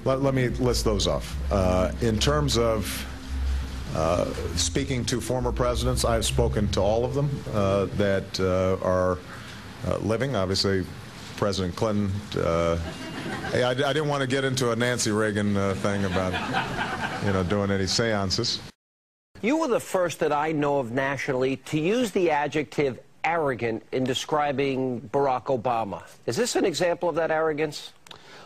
Let me list those off. In terms of speaking to former presidents, I've spoken to all of them that are living. Obviously, President Clinton. I didn't want to get into a Nancy Reagan thing about, doing any seances. You were the first that I know of nationally to use the adjective arrogant in describing Barack Obama. Is this an example of that arrogance?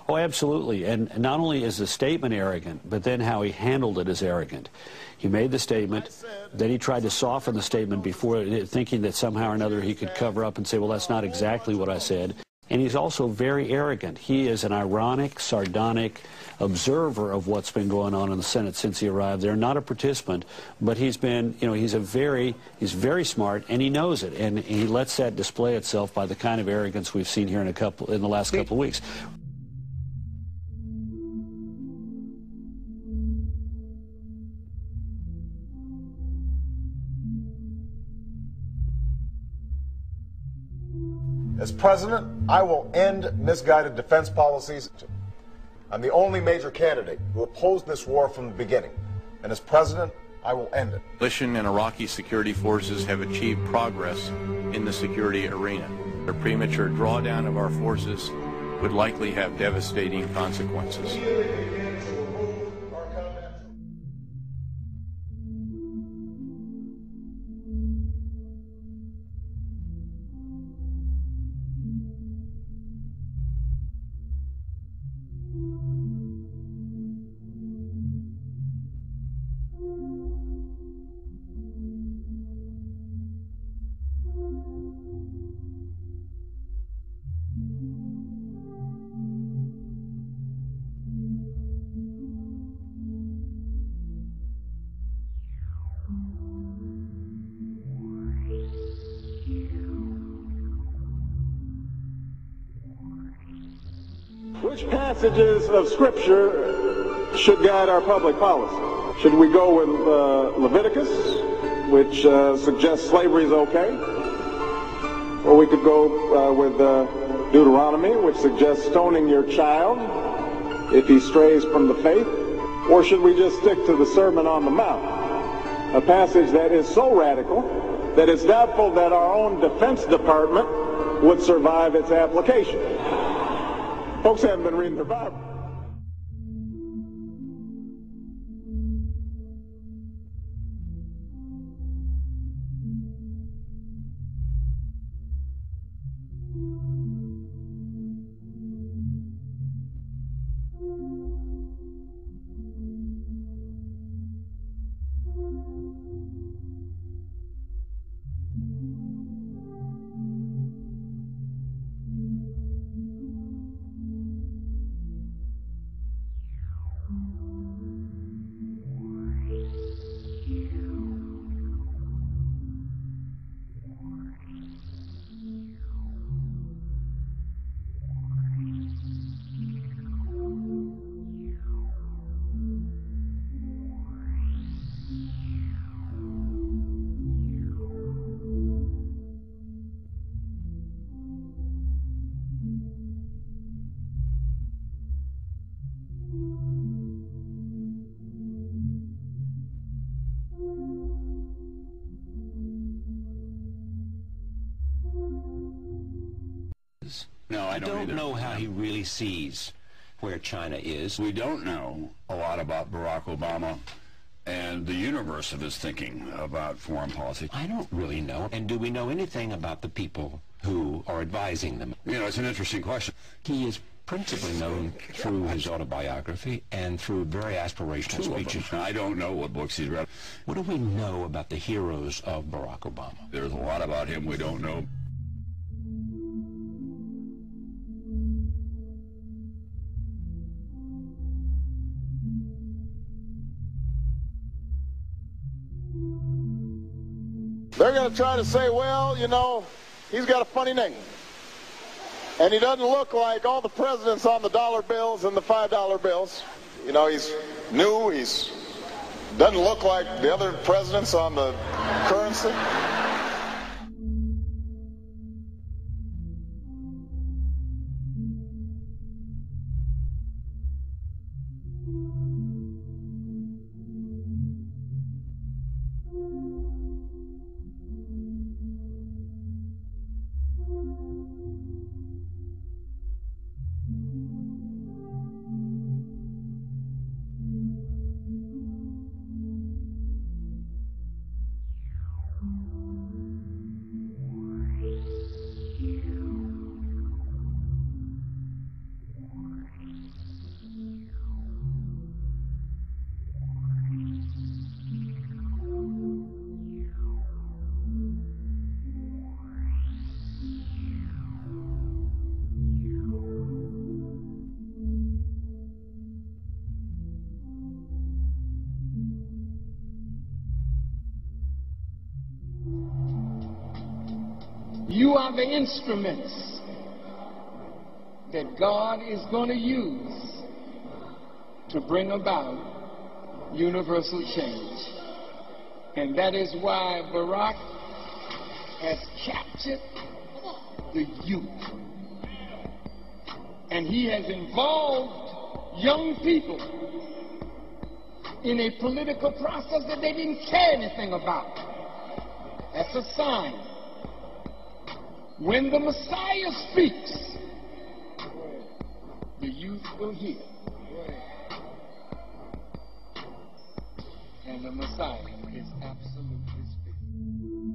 Oh, absolutely. And not only is the statement arrogant, but then how he handled it is arrogant. He made the statement, then he tried to soften the statement before, thinking that somehow or another he could cover up and say, well, that's not exactly what I said. And he's also very arrogant. He is an ironic, sardonic observer of what's been going on in the Senate since he arrived there. Not a participant, but he's been, he's very smart, and he knows it. And he lets that display itself by the kind of arrogance we've seen here in the last couple of weeks. As president, I will end misguided defense policies. I'm the only major candidate who opposed this war from the beginning. And as president, I will end it. Coalition and Iraqi security forces have achieved progress in the security arena. A premature drawdown of our forces would likely have devastating consequences. Which passages of Scripture should guide our public policy? Should we go with Leviticus, which suggests slavery is okay? Or we could go with Deuteronomy, which suggests stoning your child if he strays from the faith? Or should we just stick to the Sermon on the Mount, a passage that is so radical that it's doubtful that our own Defense Department would survive its application? Folks haven't been reading the Bible. No, I don't know how he really sees where China is. We don't know a lot about Barack Obama and the universe of his thinking about foreign policy. I don't really know. And do we know anything about the people who are advising them? It's an interesting question. He is principally known through his autobiography and through very aspirational speeches. I don't know what books he's read. What do we know about the heroes of Barack Obama? There's a lot about him we don't know. They're going to try to say, well, he's got a funny name. And he doesn't look like all the presidents on the dollar bills and the $5 bills. He's new. He's doesn't look like the other presidents on the currency. You are the instruments that God is going to use to bring about universal change. And that is why Barack has captured the youth. And he has involved young people in a political process that they didn't care anything about. That's a sign. When the Messiah speaks, the youth will hear. And the Messiah is absolutely speaking.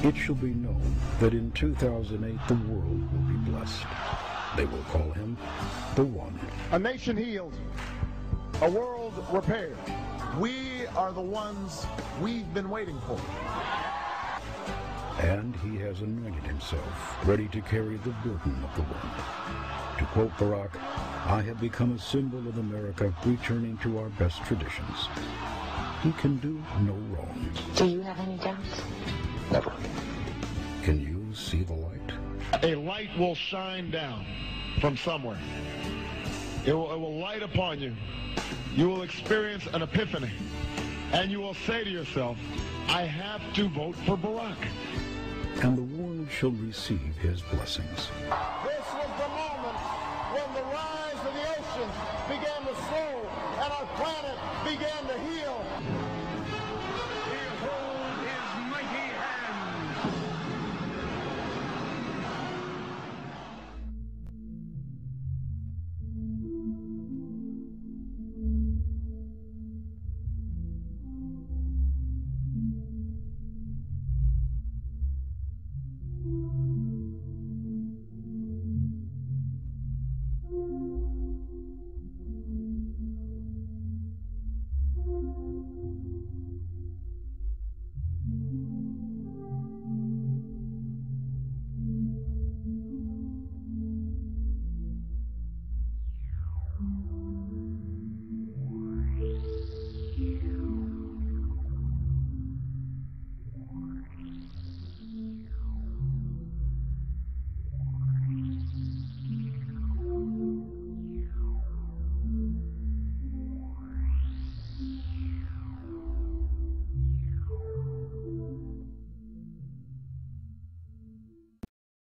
It shall be known that in 2008 the world will be blessed. They will call him the One. A nation healed, a world repaired. We are the ones we've been waiting for. And he has anointed himself, ready to carry the burden of the one. To quote Barack, I have become a symbol of America, returning to our best traditions. He can do no wrong. Do you have any doubts? Never. Can you see the light? A light will shine down from somewhere. It will light upon you. You will experience an epiphany. And you will say to yourself, I have to vote for Barack. And the world shall receive his blessings. This was the moment when the rise of the ocean began to slow and our planet began